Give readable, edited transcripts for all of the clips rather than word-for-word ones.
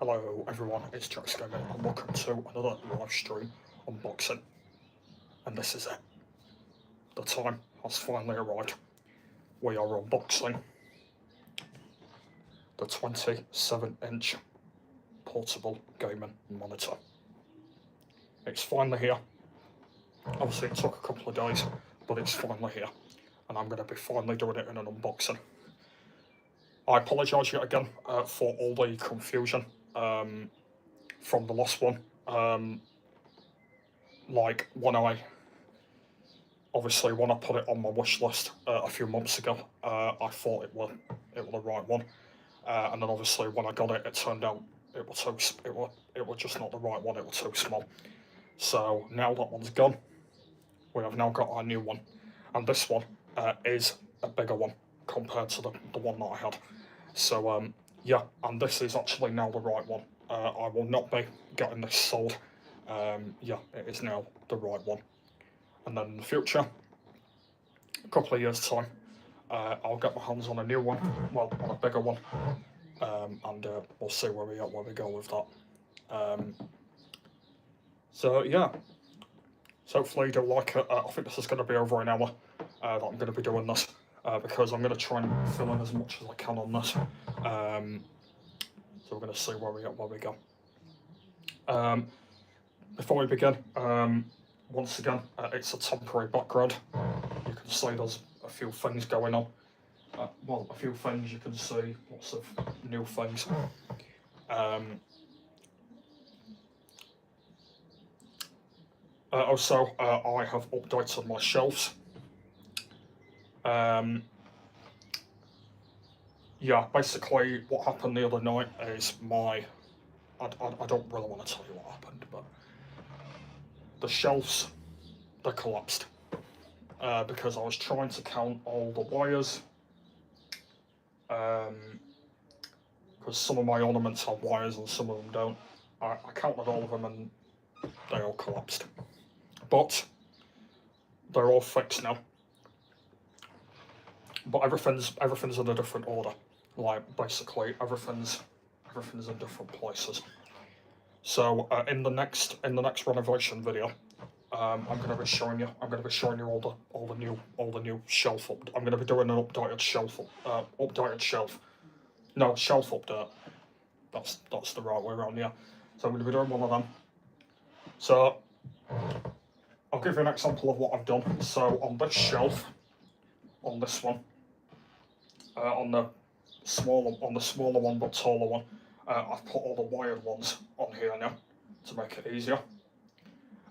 Hello everyone, it's Jax Gaming and welcome to another live stream unboxing. And this is it. The time has finally arrived. We are unboxing the 27-inch portable gaming monitor. It's finally here. Obviously it took a couple of days, but it's finally here. And I'm going to be finally doing it in an unboxing. I apologise yet again for all the confusion from the last one. Like when I put it on my wish list a few months ago, I thought it was the right one, and then obviously when I got it, it turned out it was just not the right one. It was too small. So now that one's gone, we have now got our new one, and this one is a bigger one compared to the one that I had. So yeah, and this is actually now the right one. I will not be getting this sold. Yeah, it is now the right one. And then in the future, a couple of years' time, I'll get my hands on a new one, well, on a bigger one, and we'll see where we go with that. So yeah, so hopefully you do like it. I think this is going to be over an hour that I'm going to be doing this, because I'm going to try and fill in as much as I can on this. So we're going to see where we go. Before we begin, once again, it's a temporary background. You can see there's a few things going on. Well, a few things you can see, lots of new things. Also, I have updated my shelves. Yeah, basically what happened the other night is I don't really want to tell you what happened, but the shelves, they collapsed. Because I was trying to count all the wires, because some of my ornaments have wires and some of them don't. I counted all of them and they all collapsed. But they're all fixed now. But everything's in a different order. Like basically everything's in different places. So in the next renovation video, I'm going to be showing you all the new shelf. I'm going to be doing an updated shelf. No, shelf update. That's the right way around. Yeah. So I'm going to be doing one of them. So I'll give you an example of what I've done. So on this shelf, on this one, on the smaller one but taller one, I've put all the wired ones on here now to make it easier.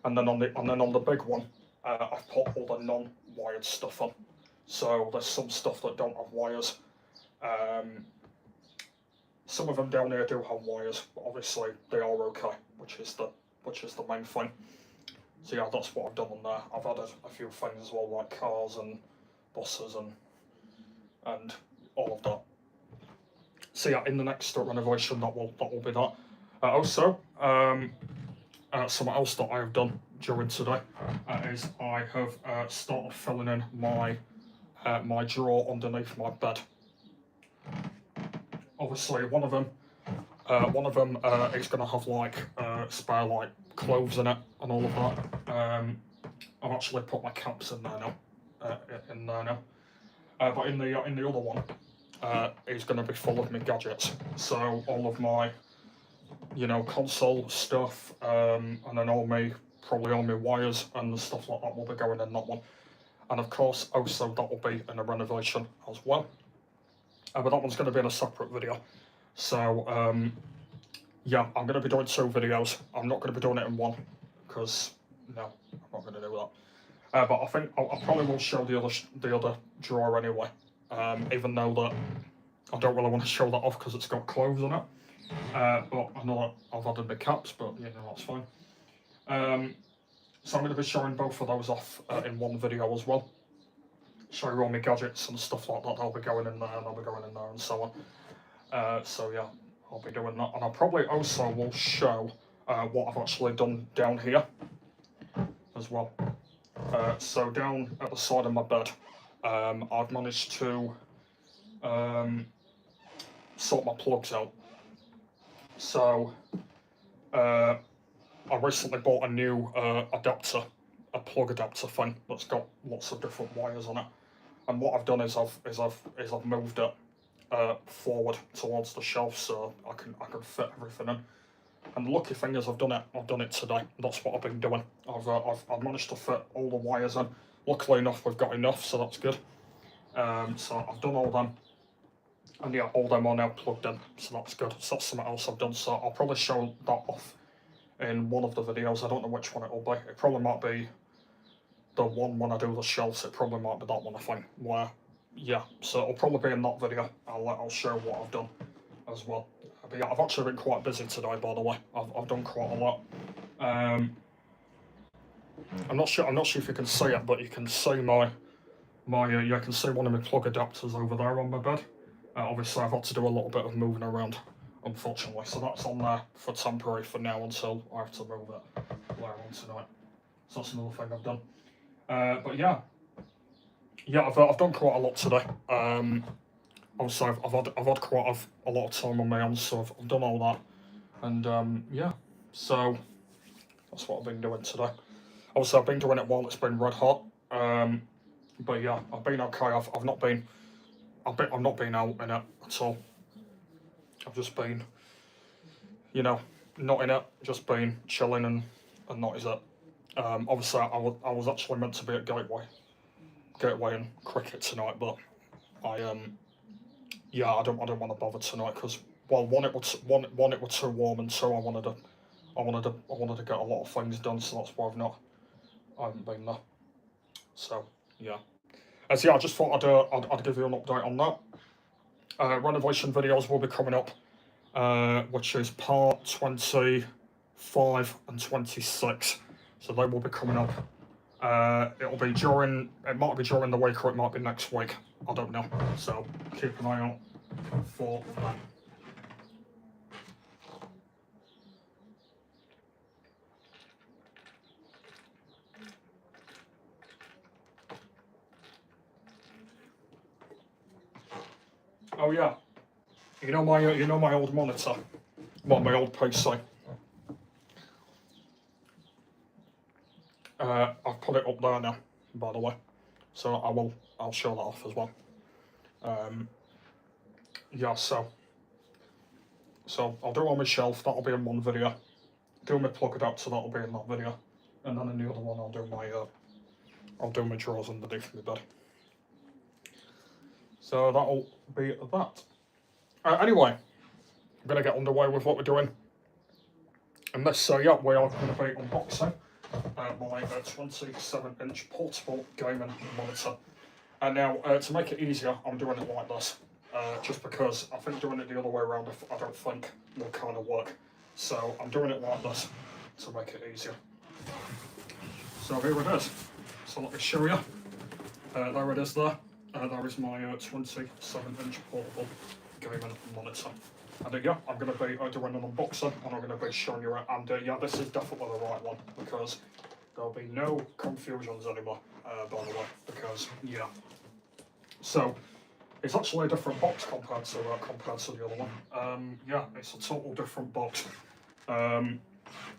And then on the big one, I've put all the non-wired stuff on. So there's some stuff that don't have wires. Some of them down here do have wires, but obviously they are okay, which is the main thing. So yeah, that's what I've done on there. I've added a few things as well, like cars and buses and all of that. So yeah, in the next renovation, that will be that. Also, something else that I have done during today is I have started filling in my my drawer underneath my bed. Obviously, one of them is going to have like spare like clothes in it and all of that. I've actually put my caps in there now. But in the other one, is going to be full of my gadgets. So all of my, console stuff, and then probably all my wires and stuff like that will be going in that one. And of course, also that will be in a renovation as well. But that one's going to be in a separate video. So yeah, I'm going to be doing 2 videos. I'm not going to be doing it in one, because no, I'm not going to do that. But I think I probably will show the other drawer anyway. Even though that I don't really want to show that off because it's got clothes on it. But I know that I've added the caps, but that's fine. So I'm going to be showing both of those off in one video as well. Show you all my gadgets and stuff like that. I'll be going in there and I'll be going in there and so on. So yeah, I'll be doing that. And I probably also will show what I've actually done down here as well. So down at the side of my bed, I've managed to sort my plugs out. So I recently bought a new adapter, a plug adapter thing that's got lots of different wires on it. And what I've done is I've moved it forward towards the shelf so I can fit everything in. And the lucky thing is I've done it today. That's what I've been doing. I've managed to fit all the wires in. Luckily enough, we've got enough, so that's good. So I've done all them, and yeah, all them are now plugged in, so that's good. So that's something else I've done. So I'll probably show that off in one of the videos. I don't know which one it'll be. It probably might be the one when I do the shelves. It probably might be that one, I think. Where, yeah. So it'll probably be in that video. I'll show what I've done as well. But yeah, I've actually been quite busy today, by the way. I've done quite a lot. I'm not sure if you can see it, but you can see you can see one of my plug adapters over there on my bed. Obviously, I've had to do a little bit of moving around, unfortunately. So that's on there for temporary for now until I have to move it later on tonight. So that's another thing I've done. But yeah, I've done quite a lot today. Obviously, I've had quite a lot of time on my hands, so I've done all that, and yeah, so that's what I've been doing today. Obviously, I've been doing it while it's been red hot. But yeah, I've been okay. I've not been out in it at all. I've just been, not in it, just been chilling and that is it. Obviously, I was actually meant to be at Gateway and cricket tonight, but I don't want to bother tonight because one it was too warm, and two I wanted to get a lot of things done, so that's why I haven't been there. So yeah. So yeah, I just thought I'd give you an update on that. Renovation videos will be coming up, which is part 25 and 26. So they will be coming up. It might be during the week or it might be next week. I don't know. So keep an eye out for that. Oh yeah, you know my old monitor, well, my old PC. I've put it up there now, by the way, so I'll show that off as well. Yeah, so I'll do it on my shelf. That'll be in one video. Do my plug adapter. That'll be in that video, and then in the other one I'll do my drawers underneath my bed. So that'll be that. Anyway, I'm gonna get underway with what we're doing. And this, yeah, we are going to be unboxing my 27-inch portable gaming monitor. And now, to make it easier, I'm doing it like this. Just because I think doing it the other way around, I don't think will kind of work. So I'm doing it like this to make it easier. So here it is. So let me show you. There it is there. There is my 27-inch portable gaming monitor. And yeah, I'm going to be doing an unboxing and I'm going to be showing you it. And yeah, this is definitely the right one because there'll be no confusions anymore, by the way, because yeah. So it's actually a different box compared to the other one. Yeah, it's a total different box. I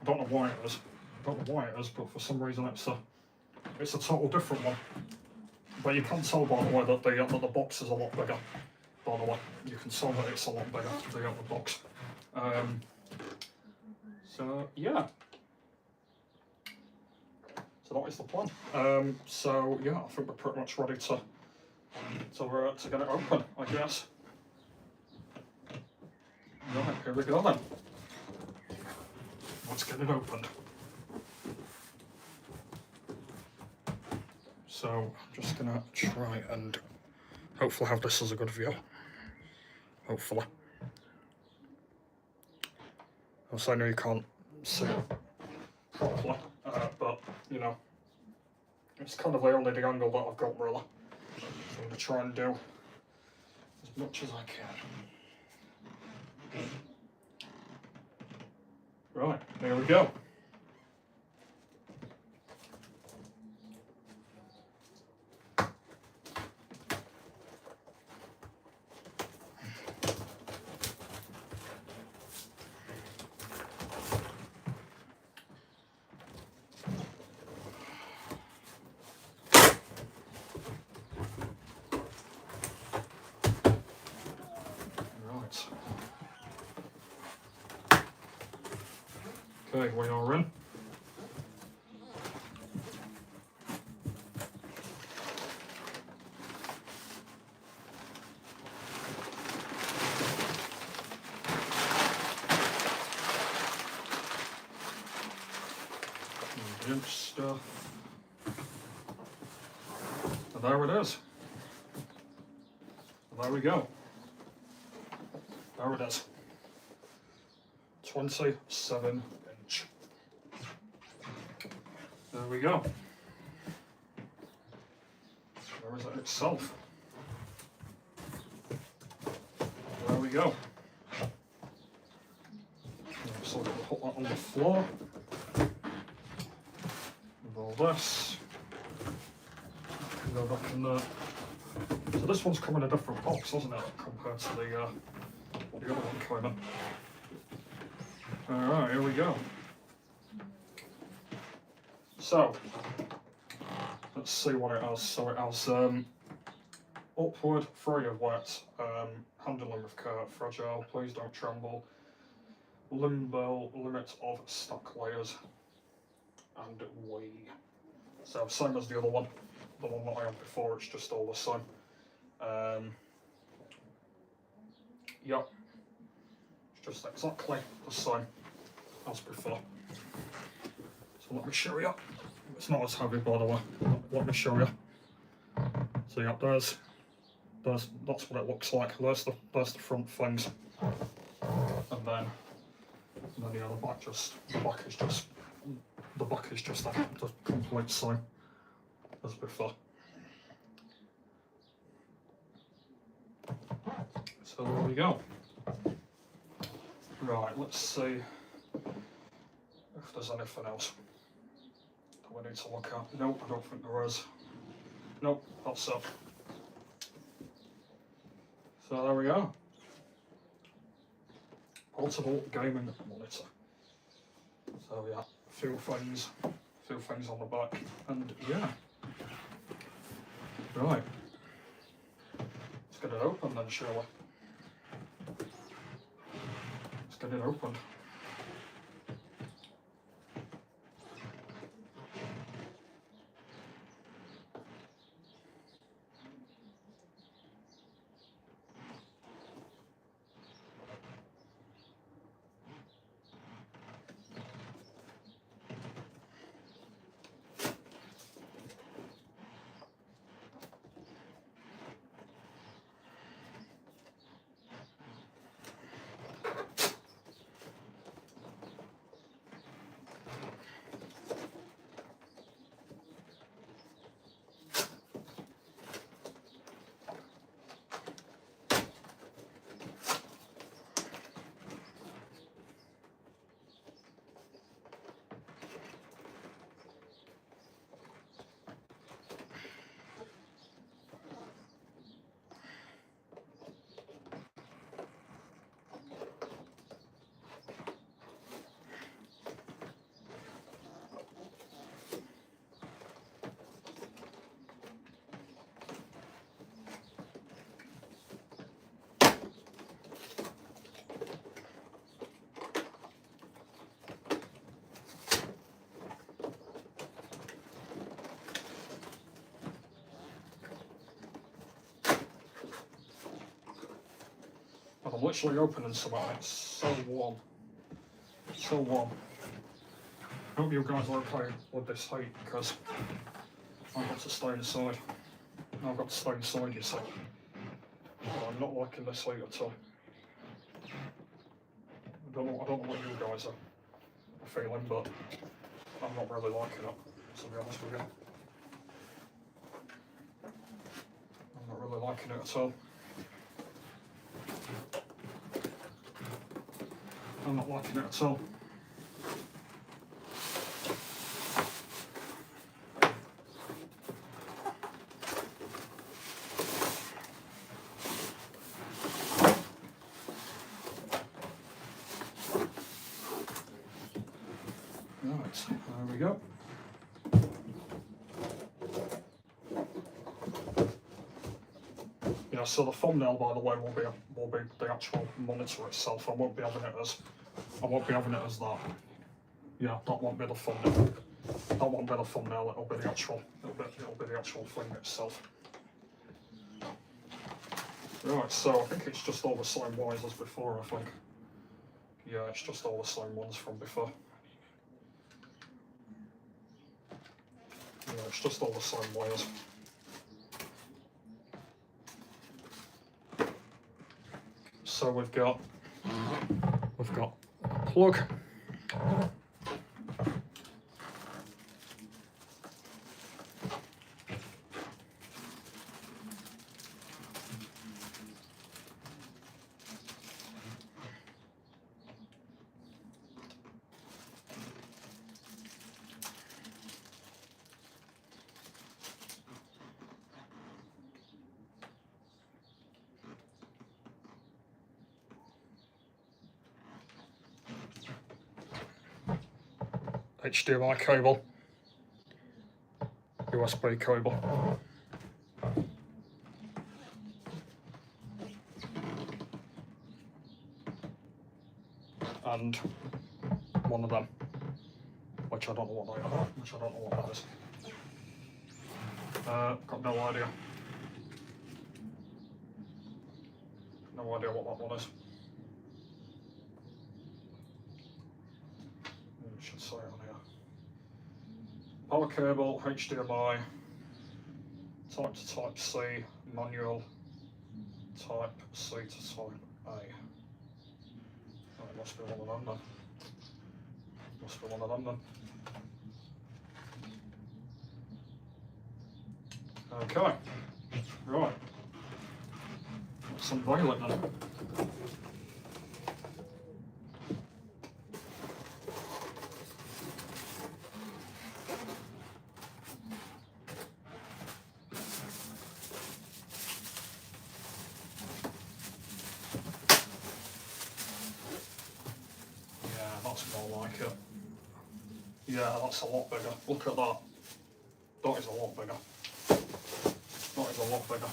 don't know why it is. But for some reason it's a total different one. But you can tell, by the way, that the box is a lot bigger. By the way, you can tell that it's a lot bigger, the other box. So yeah. So that is the plan. So yeah, I think we're pretty much ready to get it open, I guess. Right, here we go then. Let's get it opened. So I'm just gonna try and hopefully have this as a good view. Hopefully. Also, I know you can't see it properly, but you know, it's kind of the only angle that I've got really. So I'm gonna try and do as much as I can. Right, there we go. Okay, we are in. And stuff. And there it is. And there we go. There it is. 27-inch. There we go. There is it itself. There we go. So we'll put that on the floor. With all this. Go back in there. So this one's come in a different box, doesn't it, compared to the other one came in. Alright, here we go. So, let's see what it has. So it has upward, free of wet, handling with care, fragile, please don't tremble, limbo, limit of stack layers, and we. So same as the other one, the one that I had before, it's just all the same. Yep, it's just exactly the same as before. So let me show you. It's not as heavy, by the way. Let me show you. So yeah, that's what it looks like. There's the front things, and then yeah, the back is just the complete same as before. So there we go. Right, let's see if there's anything else that we need to look at. Nope, I don't think there is. Nope, that's it. So there we go. Portable gaming monitor. So yeah, a few things on the back, and yeah. Right. Let's get it open then, shall we? Let's get it opened. I'm literally opening some of it. It's so warm. It's so warm. I hope you guys are okay with this heat, because I've got to stay inside. I've got to stay inside, you see. But I'm not liking this heat at all. I don't know what you guys are feeling, but I'm not really liking it, to be honest with you. I'm not really liking it at all. I'm not liking it at all. Right, there we go. Yeah, so the thumbnail, by the way, will be the actual monitor itself. I won't be having it as that. Yeah, that won't be the thumbnail. That won't be the thumbnail. It'll be the actual thing itself. Right, so I think it's just all the same wires as before. I think. Yeah, it's just all the same ones from before. Yeah, it's just all the same wires. So we've got a plug. HDMI cable, USB cable, and one of them, which I don't know what they are, which I don't know what that is. Got no idea. No idea what that one is. I should say on here. Power cable, HDMI, type to type C, manual, type C to type A. Oh, it must be one of them then. Must be one of them then. Okay, right. Let's unveil it then. That's more like it. Yeah, that's a lot bigger. Look at that. That is a lot bigger. That is a lot bigger.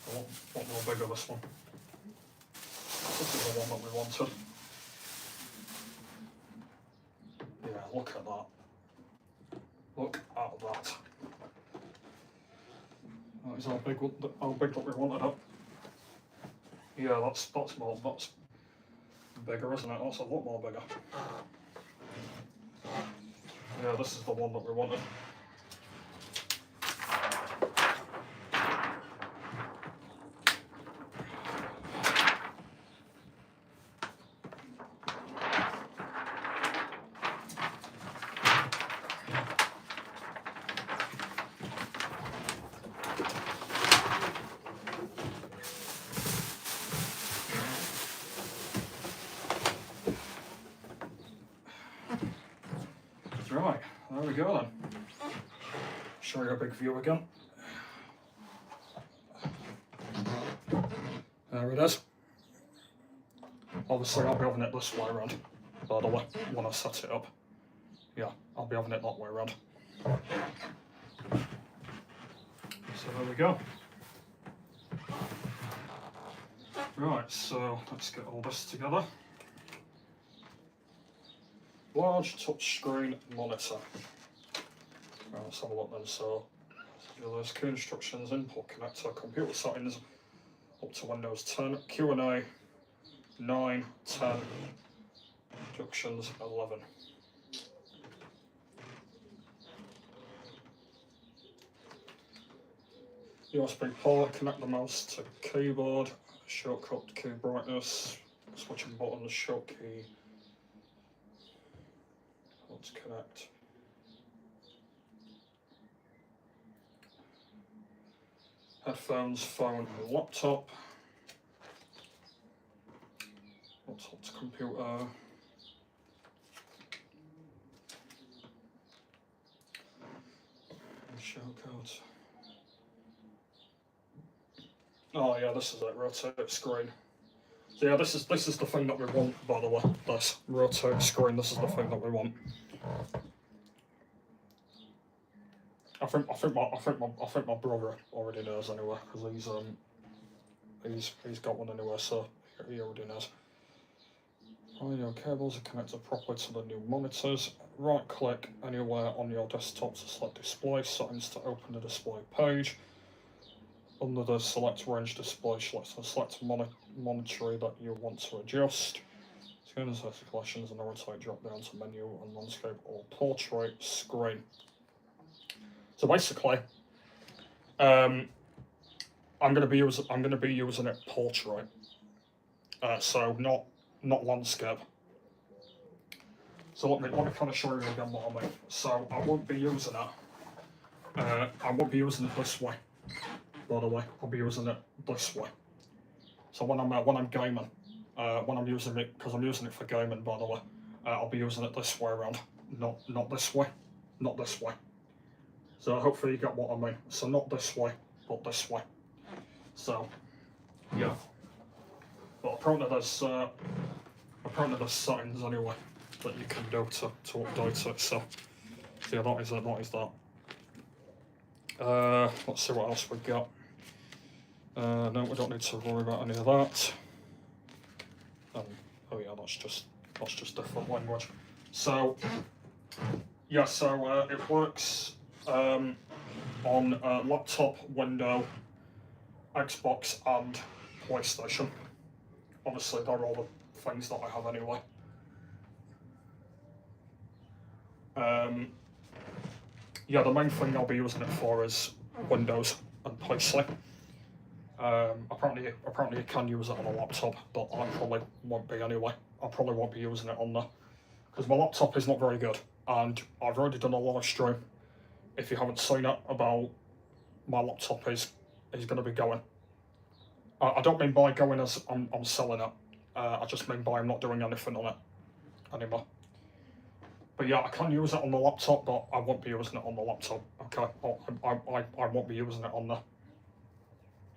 A lot more bigger, this one. This is the one that we wanted. Yeah, look at that. Look at that. That is how big that we wanted it. Yeah, that's bigger, isn't it? That's a lot more bigger. Yeah, this is the one that we wanted. Right, there we go then. Show you a big view again. There it is. Obviously I'll be having it this way around, by the way, when I set it up. Yeah, I'll be having it that way around. So there we go. Right, so let's get all this together. Large touchscreen monitor. Right, let's have a look then. So, there's key instructions, input connector, computer settings, up to Windows 10, Q&A, 9, 10, instructions, 11. USB port, connect the mouse to keyboard, shortcut key brightness, switching buttons, short key. Let's connect. Headphones, phone, and laptop. Laptop to computer. Shortcut. Oh yeah, this is it. Rotate screen. So yeah, this is the thing that we want. By the way, this rotate screen. This is the thing that we want. I think my brother already knows anyway, because he's got one anyway, so he already knows. Audio cables are connected properly to the new monitors. Right click anywhere on your desktop to select display settings to open the display page. Under the select range display, select monitor that you want to adjust. Screen collections and rotate drop down to menu and landscape or portrait screen. So basically, I'm going to be using it portrait. So not landscape. So let me kind of show you again what I mean. So I won't be using it. I won't be using it this way. By the way, I'll be using it this way. So when I'm gaming, when I'm using it, because I'm using it for gaming, by the way, I'll be using it this way around, not this way, not this way. So hopefully you get what I mean. So not this way, but this way. So yeah. But apparently there's settings anyway that you can do to update it. So yeah, that is that. Let's see what else we've got. No, we don't need to worry about any of that. Oh yeah, that's just different language. So yeah, so it works on laptop, Windows, Xbox, and PlayStation. Obviously, they're all the things that I have anyway. Yeah, the main thing I'll be using it for is Windows and PC. Apparently you can use it on a laptop, but I probably won't be anyway. I probably won't be using it on there because my laptop is not very good, and I've already done a live stream. If you haven't seen it, about my laptop is going to be going. I don't mean by going as I'm selling it. I just mean by I'm not doing anything on it anymore. But yeah, I can use it on the laptop, but I won't be using it on the laptop. Okay, I won't be using it on there.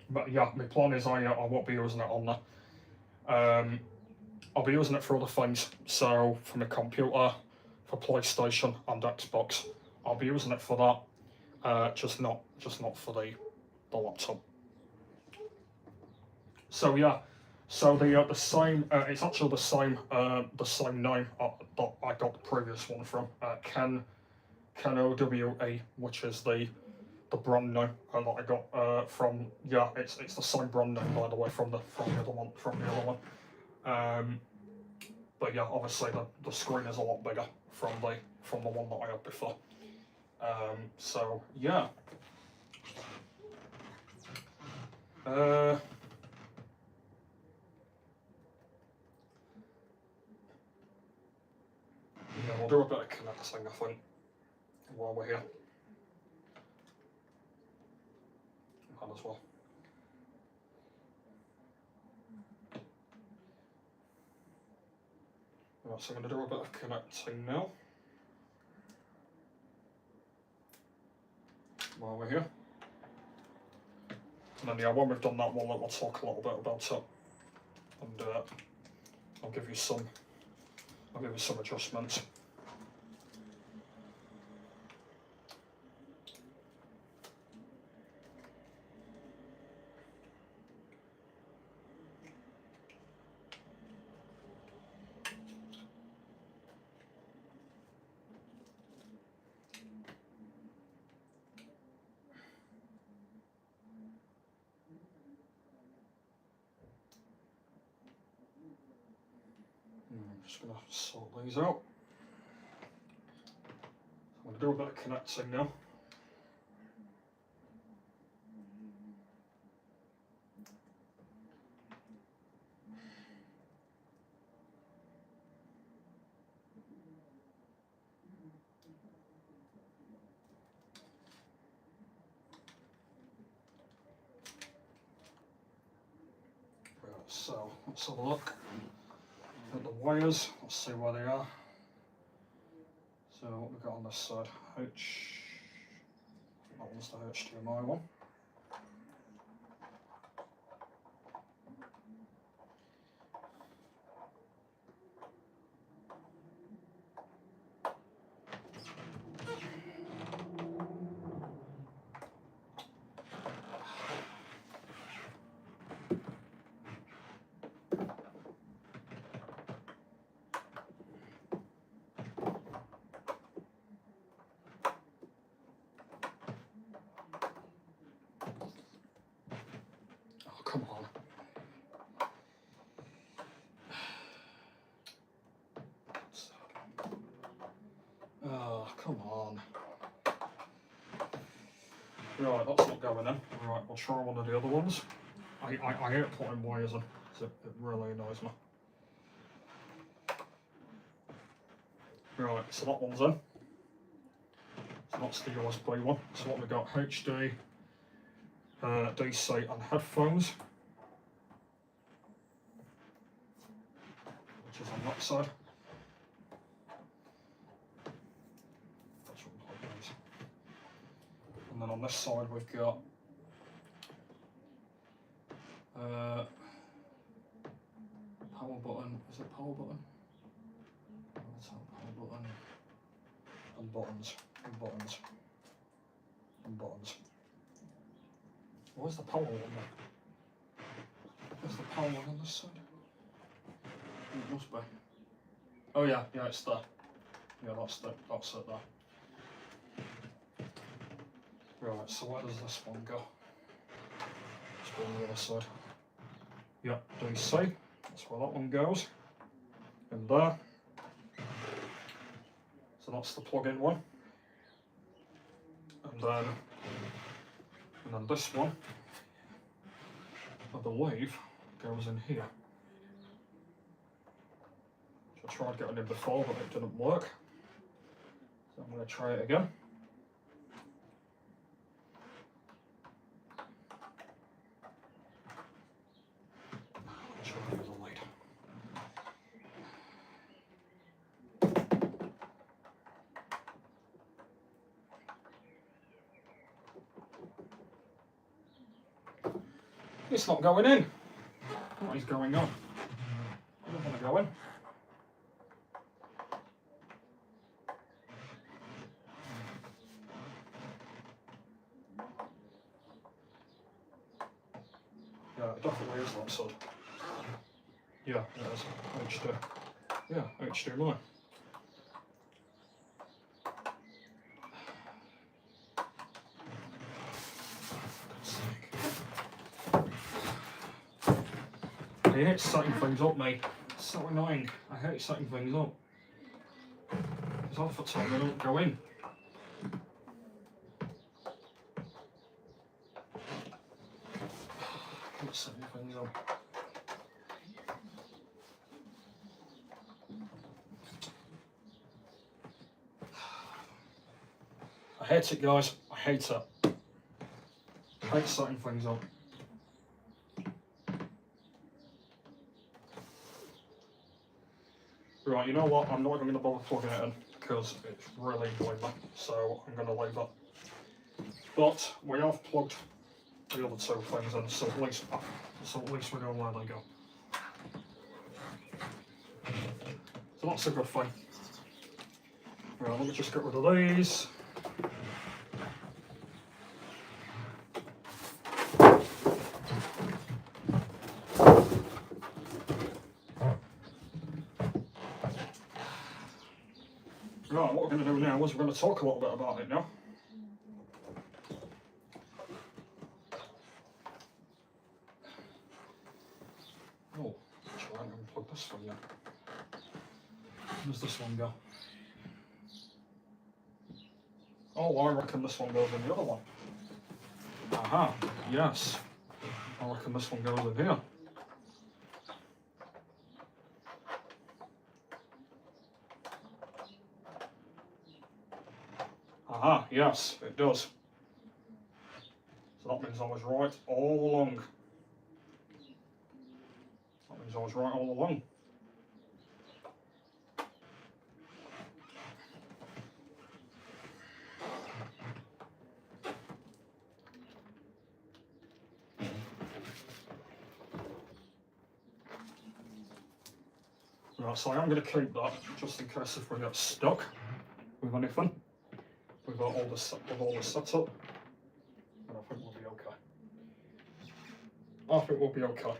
But yeah, my plan is I won't be using it on there. I'll be using it for other things. So for my computer, for PlayStation and Xbox, I'll be using it for that. Just not for the laptop. So yeah, so the same. It's actually the same name that I got the previous one from. Ken OWE, which is the brand name that I got from. Yeah, it's the same brand name, by the way, from the other one. But yeah, obviously the screen is a lot bigger from the one that I had before. So yeah. Yeah, we'll do a bit of connecting, I think, while we're here. Might as well. Right, so I'm going to do a bit of connecting now. While we're here. And then yeah, when we've done that one, we'll talk a little bit about it. And I'll give you some adjustments. I'm just going to sort these out. I'm going to do a bit of connecting now. Right, so let's have a look at the wires. Let's see where they are. So what we've got on this side, that one's the HDMI one. come on. Oh, come on. Right, that's not going in. Right, we'll try one of the other ones. I hate putting wires in, so it really annoys me. Right, so that one's in. So that's the USB one. So what we've got, HD, DC and headphones, which is on that side. And then on this side we've got power button. Is it power button? Let's have power button. And buttons. And buttons. And buttons. Where's the power one then? Where's the power one on this side? It must be. Oh yeah, it's there. Yeah, that's it there. Right, so where does this one go? Just go on the other side. Yeah, DC. That's where that one goes. In there. So that's the plug-in one. And then this one, I believe, goes in here. I tried getting in before, but it didn't work. So I'm going to try it again. It's not going in. What is going on? I don't want to go in. Yeah, it definitely is that side. Yeah, it is. HD. Yeah, HDMI. I hate setting things up, mate. It's so annoying. I hate setting things up. Because half the time they don't go in. I hate setting things up. I hate it, guys. I hate it. I hate setting things up. Right, you know what? I'm not even going to bother plugging it in because it's really annoying me, so I'm going to leave it. But we have plugged the other two things in, so at least we know where they go. So that's a good thing. Right, let me just get rid of these. Right, what we're going to do now is we're going to talk a little bit about it now. Oh, actually, I'm going to plug this one now. Where does this one go? Oh, I reckon this one goes in the other one. Aha, yes. I reckon this one goes in here. Aha, yes, it does. So that means I was right all along. That means I was right all along. Right, so I am going to keep that just in case if we get stuck with anything. We've got all the setup, and I think we'll be okay. I think we'll be okay.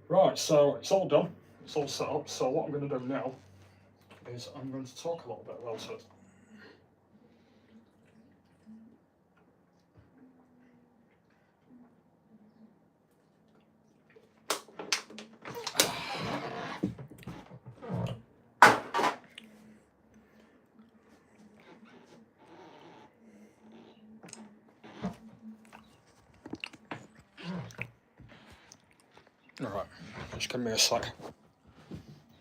Right, so it's all done. It's all set up. So what I'm going to do now is I'm going to talk a little bit about it. Alright, just give me a sec.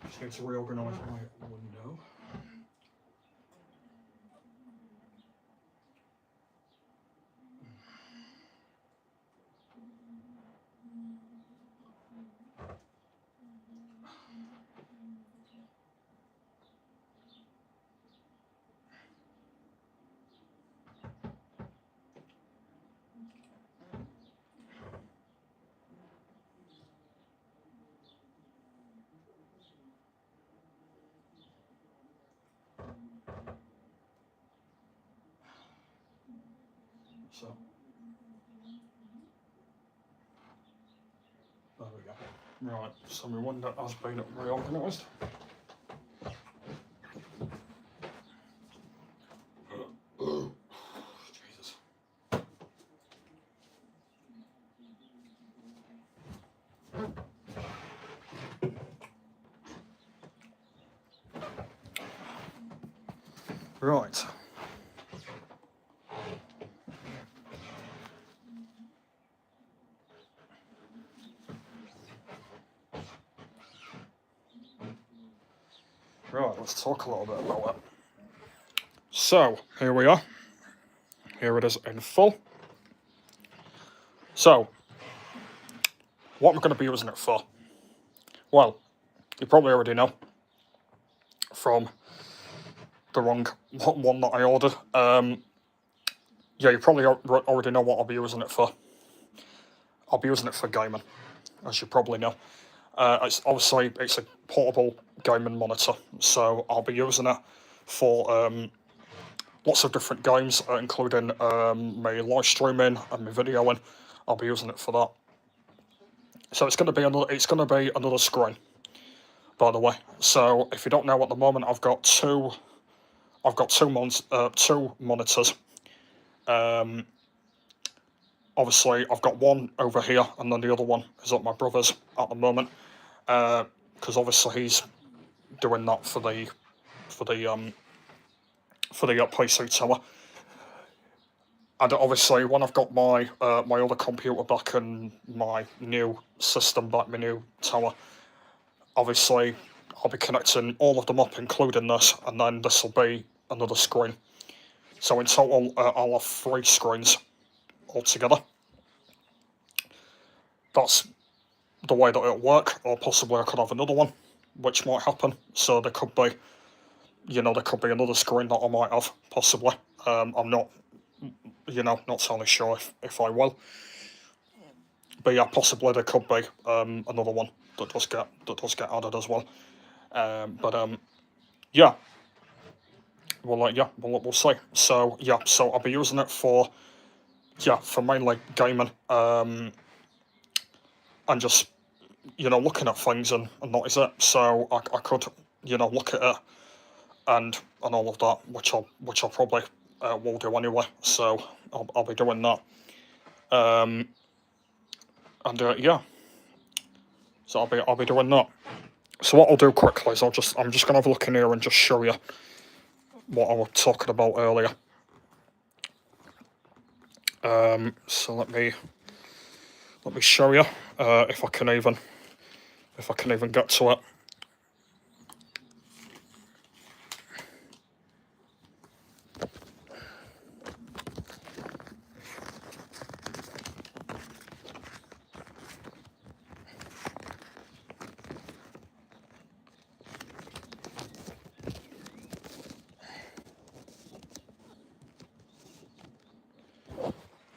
Just need to reorganise my window. So, there we go. Right, so my window has been reorganised. Jesus. Right. Right, let's talk a little bit about it. So, here we are. Here it is in full. So, what am I going to be using it for? Well, you probably already know from the wrong one that I ordered. Yeah, you probably already know what I'll be using it for. I'll be using it for gaming, as you probably know. It's a portable gaming monitor, so I'll be using it for lots of different games, including my live streaming and my videoing. I'll be using it for that. So it's going to be another screen, by the way. So if you don't know, at the moment I've got two monitors. Obviously, I've got one over here, and then the other one is at my brother's at the moment, because obviously he's doing that for the PC tower. And obviously, when I've got my my other computer back and my new system back, my new tower, obviously I'll be connecting all of them up, including this, and then this will be another screen. So in total, I'll have 3 screens altogether. That's the way that it'll work, or possibly I could have another one, which might happen. So there could be, there could be another screen that I might have, possibly. I'm not, not totally sure if I will. But yeah, possibly there could be another one that does get added as well. Yeah. We'll see. So yeah, so I'll be using it for mainly gaming, and just looking at things and that is it. So I could look at it and all of that, which I'll probably will do anyway. So I'll be doing that. Yeah. So I'll be doing that. So what I'll do quickly is I'm just gonna have a look in here and just show you what I was talking about earlier. So let me show you if I can even get to it.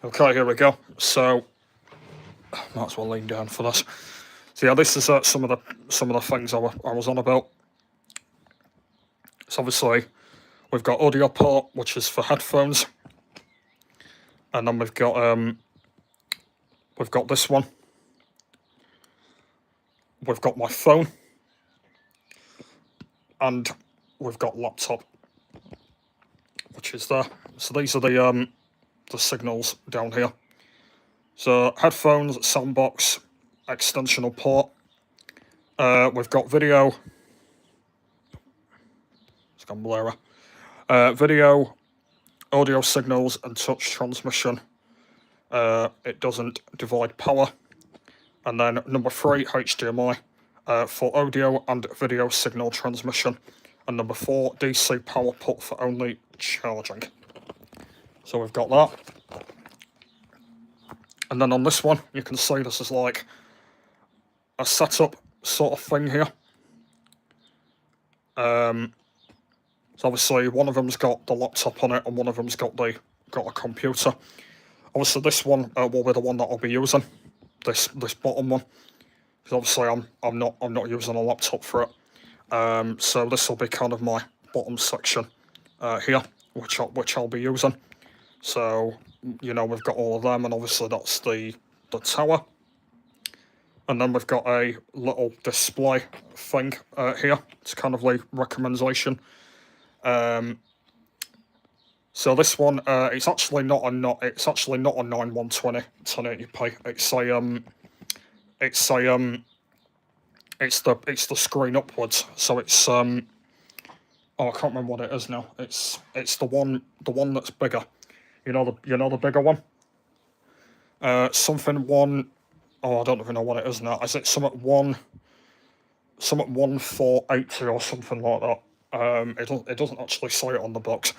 Okay, here we go. So might as well lean down for this. So yeah, this is some of the things I was on about. So obviously we've got audio port, which is for headphones, and then we've got this one. We've got my phone, and we've got laptop, which is there. So these are the signals down here. So headphones, soundbox, extensional port. We've got video. It's gone blurry. Video, audio signals, and touch transmission. It doesn't divide power. And then number 3, HDMI for audio and video signal transmission. And number 4, DC power put for only charging. So we've got that. And then on this one, you can see this is like a setup sort of thing here. So obviously one of them's got the laptop on it and one of them's got a computer. Obviously this one will be the one that I'll be using, this bottom one, because obviously I'm not using a laptop for it. So this will be kind of my bottom section here, which I'll be using. So you know, we've got all of them, and obviously that's the tower. And then we've got a little display thing here. It's kind of like recommendation. So this one, it's actually not a 9120 1080p. It's the screen upwards. So it's oh, I can't remember what it is now. It's the one that's bigger. You know the bigger one. Something one. Oh, I don't even know what it is now. Is it something 1480 or something like that? It doesn't actually say it on the box.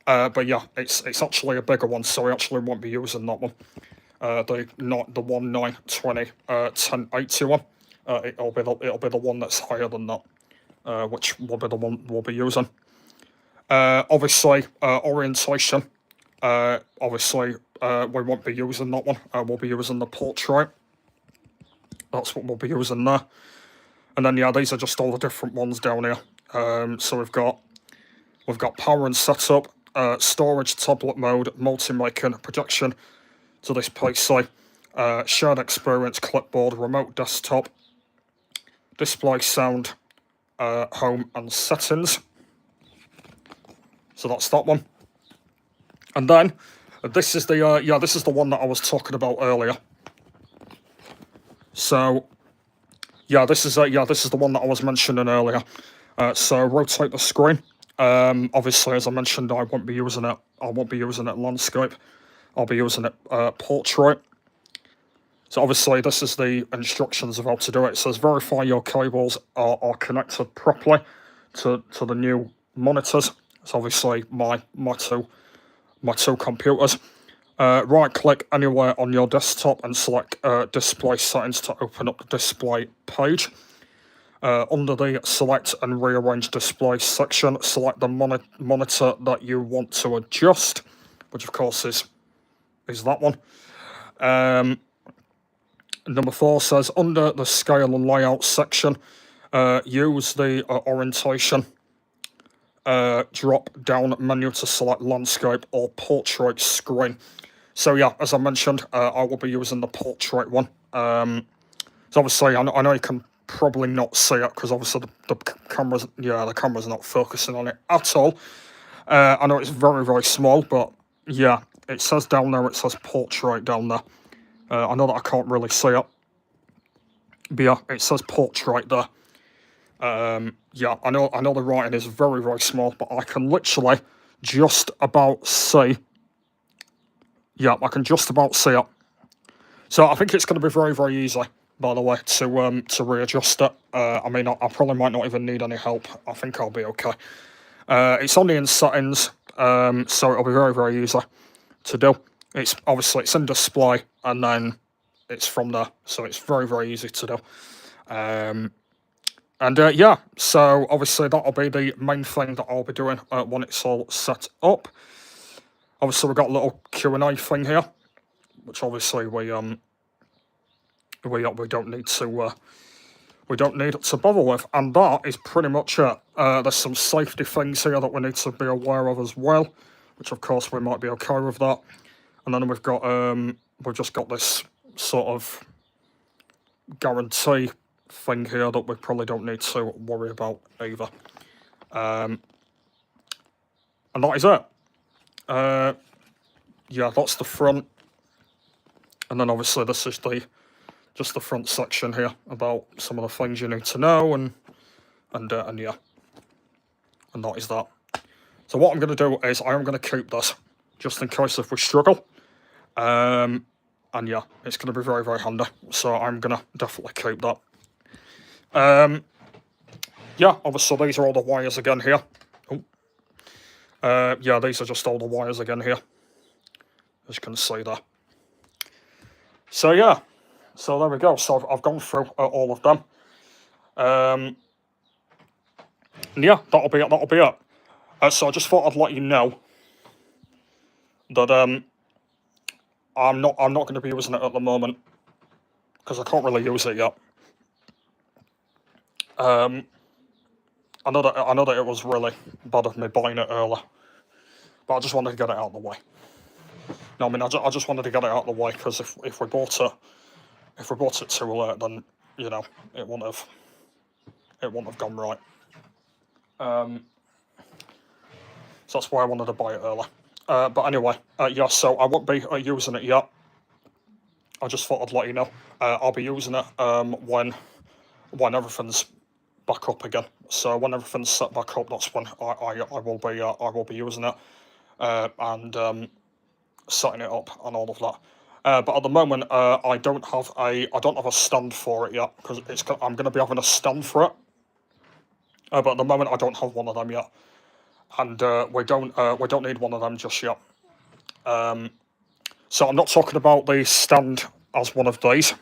But yeah, it's actually a bigger one, so we actually won't be using that one. The 1920 1080 one. It'll be the one that's higher than that, which will be the one we'll be using. Obviously, orientation. Obviously, we won't be using that one. We'll be using the portrait. That's what we'll be using there. And then yeah, these are just all the different ones down here. So we've got power and setup, storage, tablet mode, multi-making, projection to this PC, shared experience, clipboard, remote desktop, display, sound, home and settings. So that's that one. And then this is the this is the one that I was talking about earlier. So yeah, this is the one that I was mentioning earlier. So rotate the screen. Obviously, as I mentioned, I won't be using it landscape. I'll be using it portrait. So obviously, this is the instructions of how to do it. It says verify your cables are connected properly to the new monitors. So obviously my two computers. Right click anywhere on your desktop and select display settings to open up the display page. Under the select and rearrange display section, select the monitor that you want to adjust, which of course is that one. Number 4 says under the scale and layout section, use the orientation drop down menu to select landscape or portrait screen. So yeah, as I mentioned, I will be using the portrait one. So obviously, I know you can probably not see it because obviously the camera's not focusing on it at all. I know it's very, very small, but yeah, it says down there, it says portrait down there. I know that I can't really see it, but yeah, it says portrait there. Yeah, I know the writing is very, very small, but I can literally just about see. Yeah, I can just about see it. So I think it's going to be very, very easy, by the way, to readjust it. I mean, I probably might not even need any help. I think I'll be okay. It's only in settings, so it'll be very, very easy to do. It's in display, and then it's from there, so it's very, very easy to do. And yeah, so obviously that'll be the main thing that I'll be doing when it's all set up. Obviously, we've got a little Q&A thing here, which obviously we don't need to bother with, and that is pretty much it. There's some safety things here that we need to be aware of as well, which of course we might be okay with that. And then we've just got this sort of guarantee thing here that we probably don't need to worry about either. And that is it. Yeah, that's the front. And then obviously this is just the front section here about some of the things you need to know, and yeah, and that is that. So what I'm going to do is I am going to keep this just in case if we struggle. And yeah, it's going to be very, very handy. So I'm going to definitely keep that. Yeah, obviously these are all the wires again here. Yeah, these are just all the wires again here, as you can see there. So yeah, so there we go. So I've gone through all of them. And yeah, that'll be it. So I just thought I'd let you know that I'm not going to be using it at the moment because I can't really use it yet. I know that it was really bad of me buying it early, but I just wanted to get it out of the way. No, I mean I just wanted to get it out of the way because if we bought it too late, then you know it wouldn't have gone right. So that's why I wanted to buy it early. But anyway, yeah. So I won't be using it yet. I just thought I'd let you know. I'll be using it when everything's back up again. So when everything's set back up, that's when I will be using it and setting it up and all of that. But at the moment, I don't have a stand for it yet because I'm going to be having a stand for it. But at the moment, I don't have one of them yet, and we don't need one of them just yet. So I'm not talking about the stand as one of these.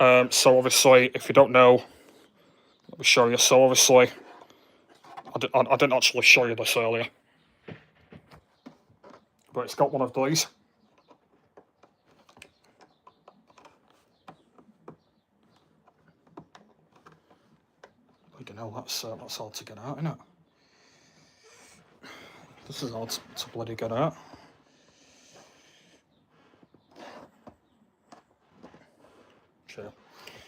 So obviously, if you don't know, let me show you. So obviously, I didn't actually show you this earlier, but it's got one of these. I don't know. That's hard to get out, isn't it? This is hard to bloody get out. Sure.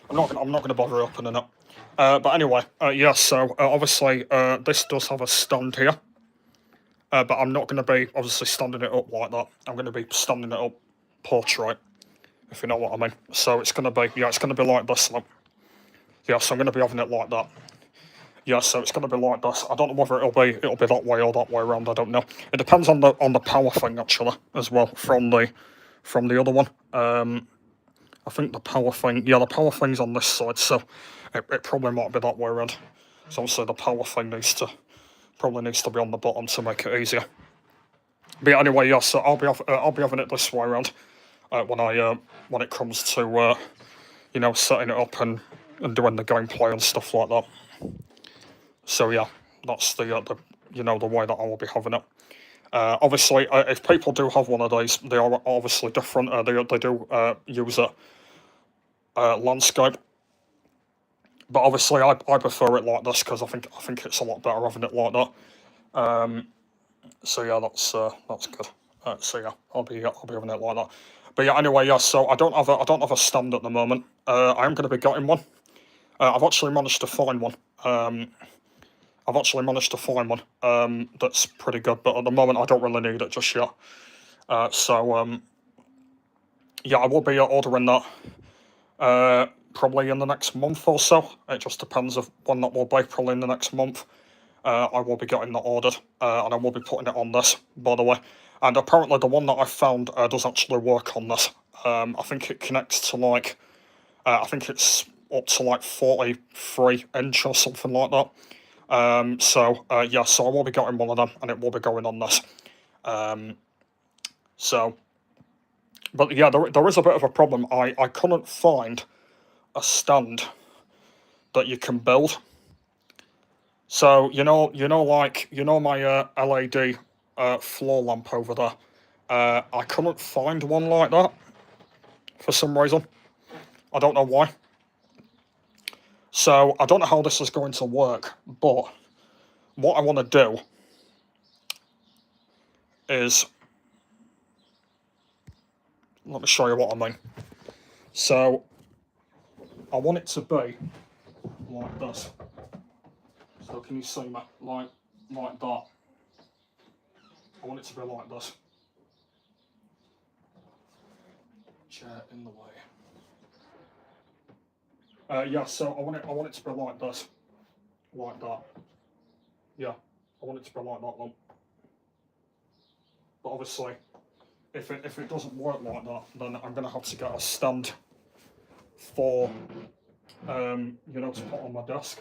I'm not going to bother opening it. But anyway, yeah. So obviously, this does have a stand here. But I'm not going to be obviously standing it up like that. I'm going to be standing it up portrait, if you know what I mean. So it's going to be like this. Look. Yeah, so I'm going to be having it like that. Yeah, so it's going to be like this. I don't know whether it'll be that way or that way around. I don't know. It depends on the power thing actually as well from the other one. I think the power thing's on this side, so it probably might be that way around. So obviously the power thing probably needs to be on the bottom to make it easier. But yeah, anyway, yeah. So I'll be having it this way around when it comes to setting it up and doing the gameplay and stuff like that. So yeah, that's the way that I will be having it. Obviously, if people do have one of these, they are obviously different. They do use a landscape, but obviously I prefer it like this because I think it's a lot better having it like that. So yeah, that's good. So yeah, I'll be having it like that. But yeah, anyway, yeah. So I don't have a stand at the moment. I am going to be getting one. I've actually managed to find one. That's pretty good, but at the moment I don't really need it just yet. Yeah, I will be ordering that probably in the next month or so. It just depends of when that will be. Probably in the next month. I will be getting that ordered, and I will be putting it on this, by the way. And apparently the one that I found does actually work on this. I think it connects to I think it's up to 43 inch or something like that. So yeah, so I will be getting one of them, and it will be going on this. But yeah, there is a bit of a problem. I couldn't find a stand that you can build. So my LED floor lamp over there. I couldn't find one like that for some reason. I don't know why. So I don't know how this is going to work, but what I want to do is, let me show you what I mean. So I want it to be like this. So can you see me? Like that. I want it to be like this. Chair in the way. Yeah, so I want it to be like this. Like that. Yeah, I want it to be like that one. But obviously, if it doesn't work like that, then I'm gonna have to get a stand for you know, to put on my desk.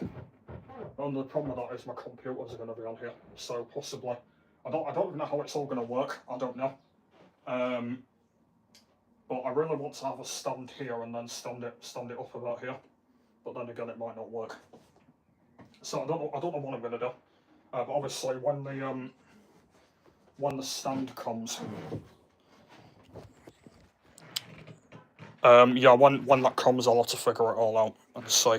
And the problem with that is my computers are going to be on here, so possibly I don't even know how it's all going to work. I don't know. But I really want to have a stand here and then stand it up about here. But then again, it might not work. So I don't know what I'm going to do. But obviously, when the stand comes, yeah, when that comes, I'll have to figure it all out and see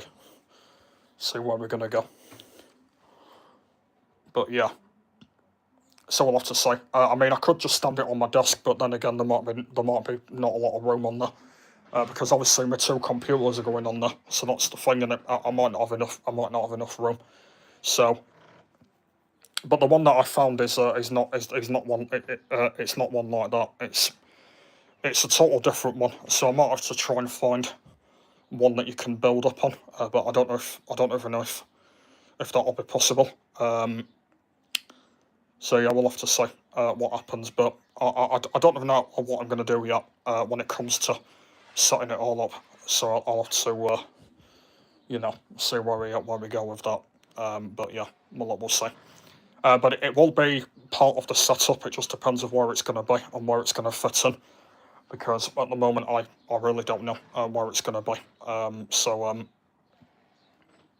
where we're going to go. But yeah. So I'll have to say. I mean, I could just stand it on my desk, but then again, there might be not a lot of room on there, because obviously my two computers are going on there. So that's the thing, and I might not have enough. I might not have enough room. So, but the one that I found is not one. It's not one like that. It's a total different one. So I might have to try and find one that you can build up on. But I don't even know if that'll be possible. So yeah, we'll have to see what happens, but I don't even know what I'm going to do yet when it comes to setting it all up. So I'll have to, you know, see where we go with that. But yeah, we'll see. But it will be part of the setup. It just depends on where it's going to be and where it's going to fit in, because at the moment I really don't know where it's going to be.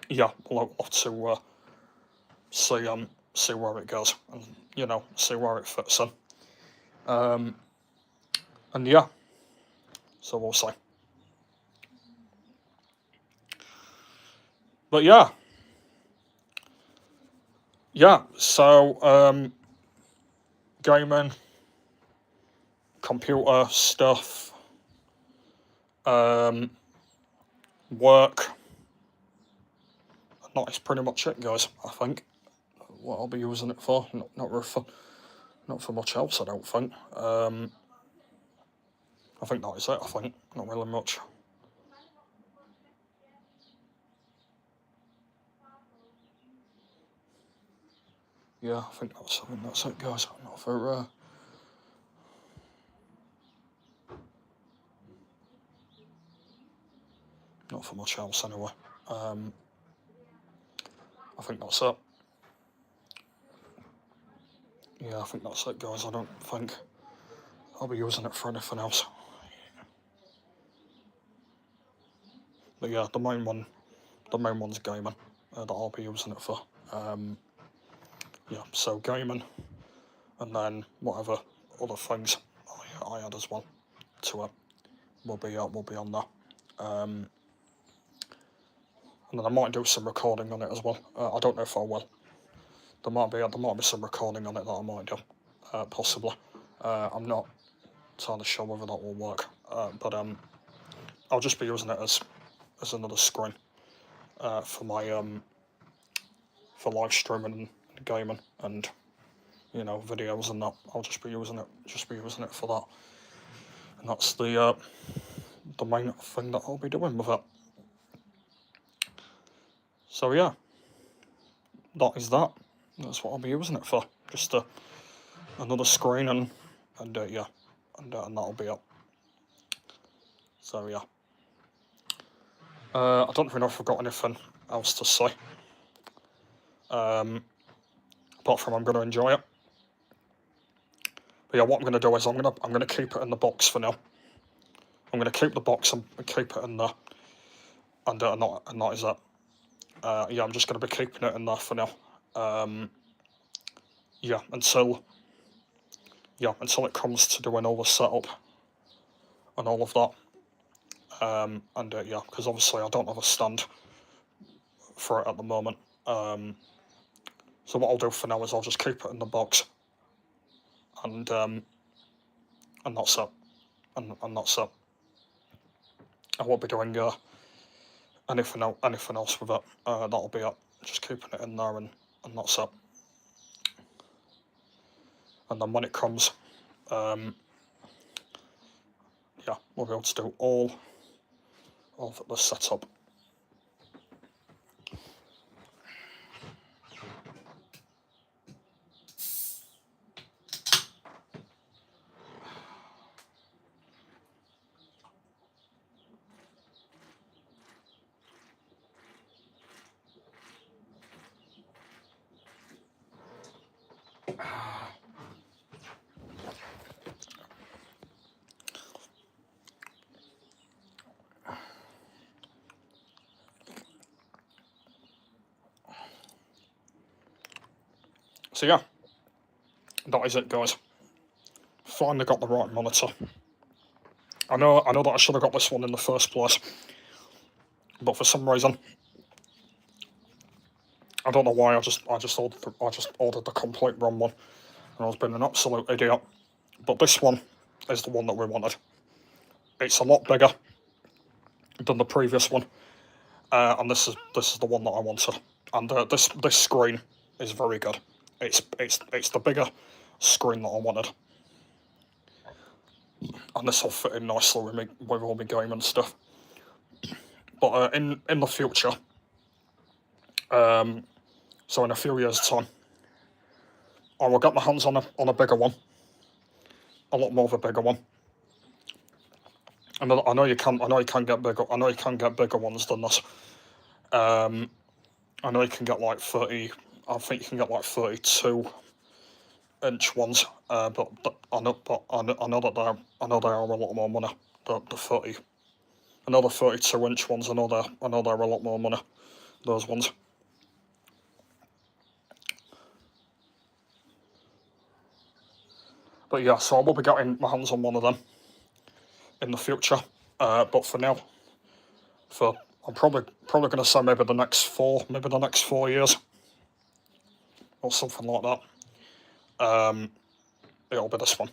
Yeah, we'll have to see where it goes, and you know, see where it fits in. And yeah, so we'll see. But yeah, so gaming, computer stuff, work. That is pretty much it, guys. I think what I'll be using it for, not for much else. I don't think. I think that is it. I think not really much. Yeah, I think that's it, guys. Not for much else anyway. I think that's it. Yeah, I think that's it, guys. I don't think I'll be using it for anything else. But yeah, the main one's gaming that I'll be using it for. Yeah, so gaming, and then whatever other things I add as well to it will be on there. And then I might do some recording on it as well. I don't know if I will. There might be some recording on it that I might do, possibly. I'm not entirely sure whether that will work, but I'll just be using it as another screen for my for live streaming and gaming and, you know, videos and that. I'll just be using it for that, and that's the main thing that I'll be doing with it. So yeah, that is that. That's what I'll be using it for. Just another screen and yeah, and that'll be it. So yeah, I don't really know if I've got anything else to say. Apart from I'm going to enjoy it. But yeah, what I'm going to do is I'm going to keep it in the box for now. I'm going to keep the box and keep it in there, and that is it. Yeah, I'm just going to be keeping it in there for now. Yeah, until it comes to doing all the setup and all of that. And yeah, because obviously I don't have a stand for it at the moment. So what I'll do for now is I'll just keep it in the box, and that's it. And that's it. I won't be doing anything else with it. That'll be it. Just keeping it in there, and that's it. And then when it comes, yeah, we'll be able to do all of the setup. So yeah, that is it, guys. Finally got the right monitor. I know that I should have got this one in the first place, but for some reason, I don't know why. I just ordered the complete wrong one, and I was being an absolute idiot. But this one is the one that we wanted. It's a lot bigger than the previous one, and this is the one that I wanted. And this screen is very good. It's the bigger screen that I wanted, and this will fit in nicely with me with all my game and stuff. But in the future, so in a few years' time, I will get my hands on a bigger one, a lot more of a bigger one. And I know you can get bigger. I know you can get bigger ones than this. I know you can get like 30. I think you can get like 32-inch ones. But I know that they are a lot more money. The 30. I know the 32-inch ones. I know they're a lot more money. Those ones. But yeah, so I will be getting my hands on one of them in the future. But for now, I'm probably going to say maybe the next 4 years or something like that. It'll be this one.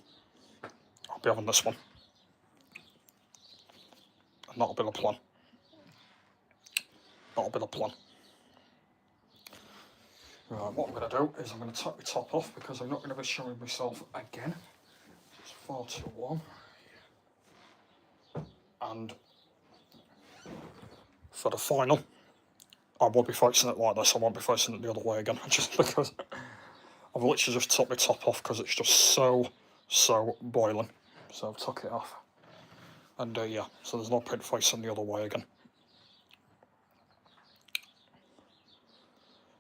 I'll be having this one, and that'll be the plan. Right, what I'm going to do is I'm going to take the top off because I'm not going to be showing myself again. It's far too warm. And for the final, I will be facing it like this. I won't be facing it the other way again, just because I've literally just took my top off because it's just so boiling. So I've took it off. And yeah, so there's no point facing the other way again.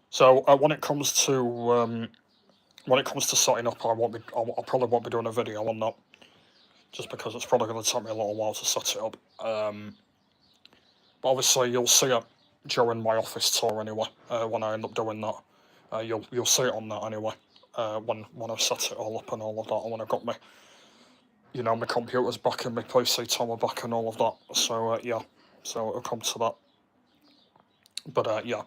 So when it comes to setting up, I probably won't be doing a video on that, just because it's probably going to take me a little while to set it up. But obviously you'll see it during my office tour anyway. When I end up doing that, you'll see it on that anyway. When I've set it all up and all of that, and when I've got my computers back and my PC tower back and all of that. So yeah, so it'll come to that. But yeah.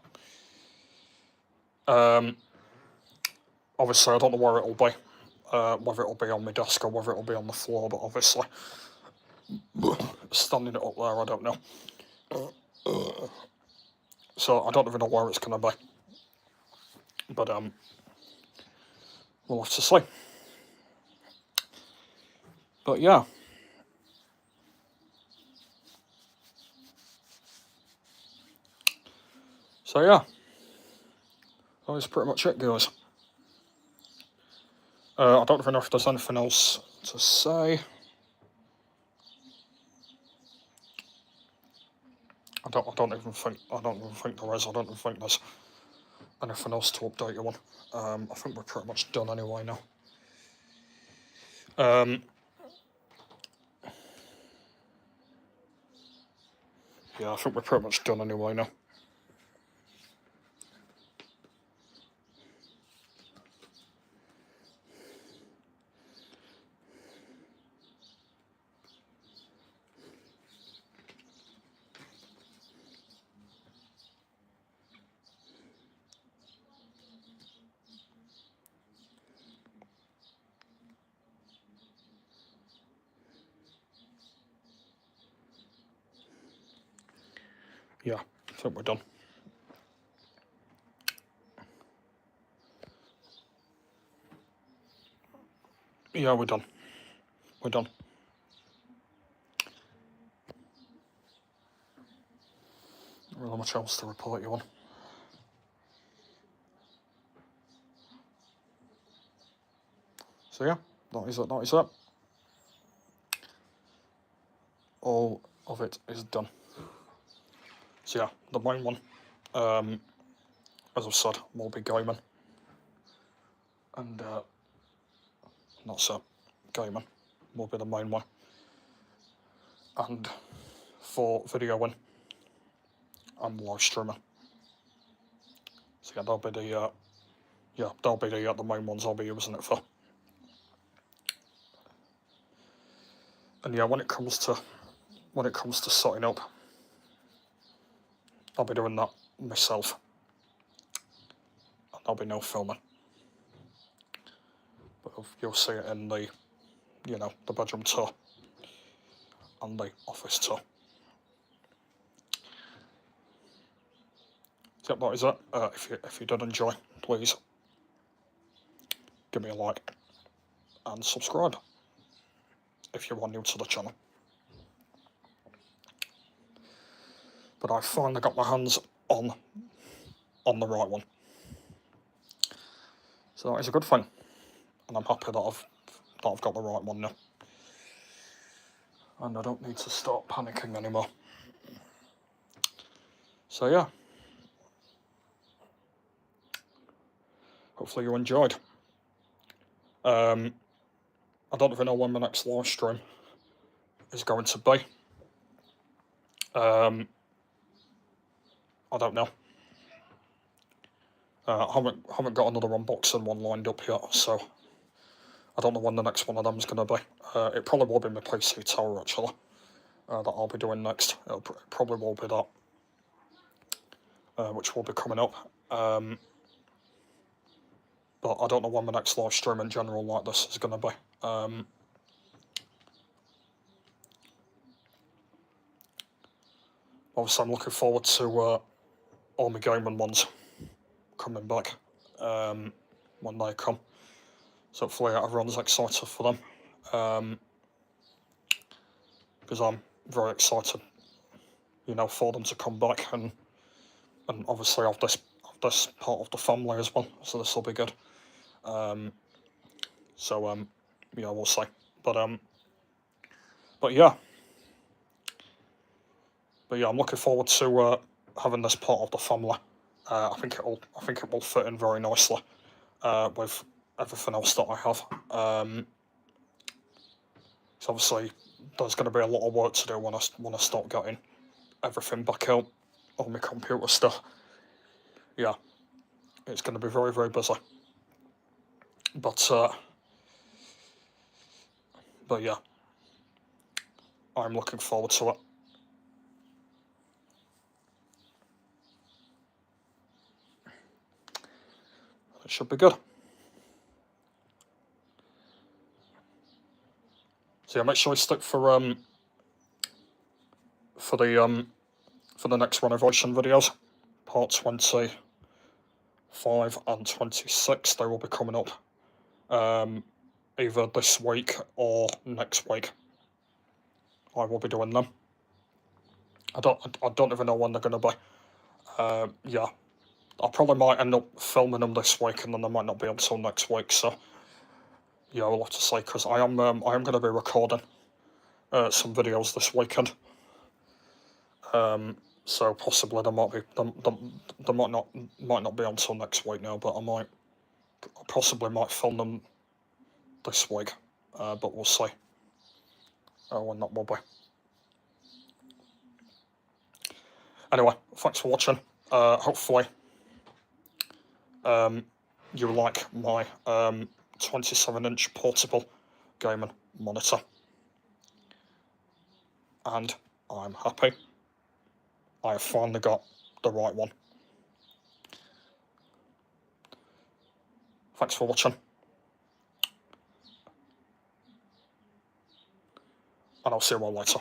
Obviously, I don't know where it'll be, whether it'll be on my desk or whether it'll be on the floor, but obviously, standing it up there, I don't know. So I don't even know where it's going to be. But we'll have to see. But yeah. So yeah. That is pretty much it, guys. I don't even know if there's anything else to say. I don't even think there is. I don't even think there's anything else to update you on. I think we're pretty much done anyway now. Yeah, I think we're pretty much done anyway now. Yeah, I think we're done. Yeah, we're done. We're done. Not really much else to report you on. So yeah, that is it. All of it is done. So yeah, the main one, as I've said, will be gaming. and that's it. Gaming will be the main way, and for videoing, I'm live streaming. So yeah, that'll be the main ones I'll be using it for. And yeah, when it comes to setting up, I'll be doing that myself, and there'll be no filming. But you'll see it in the, the bedroom tour and the office tour. So that is it. If you did enjoy, please give me a like and subscribe if you are new to the channel. But I finally got my hands on the right one, so that is a good thing, and I'm happy that I've got the right one now, and I don't need to start panicking anymore. So yeah, hopefully you enjoyed. I don't even know when my next live stream is going to be. I don't know. I haven't got another unboxing one lined up yet, so I don't know when the next one of them is going to be. It probably will be my PC tower, actually, that I'll be doing next. It probably will be that, which will be coming up. But I don't know when my next live stream in general like this is going to be. Obviously, I'm looking forward to all my gaming ones coming back when they come. So hopefully everyone's excited for them, because I'm very excited, for them to come back, and obviously of this part of the family as well. So this will be good. Yeah, we'll see. But yeah, I'm looking forward to having this part of the family. I think it will fit in very nicely with everything else that I have. So obviously there's going to be a lot of work to do when I start getting everything back out on my computer stuff. Yeah, it's going to be very, very busy. But yeah, I'm looking forward to it. It should be good. So yeah, make sure you stick for the next renovation videos, part 25 and 26. They will be coming up either this week or next week. I will be doing them. I don't even know when they're going to be. Yeah, I probably might end up filming them this week, and then they might not be until next week. So yeah, we'll have to see, because I am going to be recording some videos this weekend. So possibly they might not be until next week now, but I possibly might film them this week, but we'll see when that will be. Anyway, thanks for watching. Hopefully you like my 27-inch portable gaming monitor, and I'm happy I have finally got the right one. Thanks for watching, and I'll see you all later.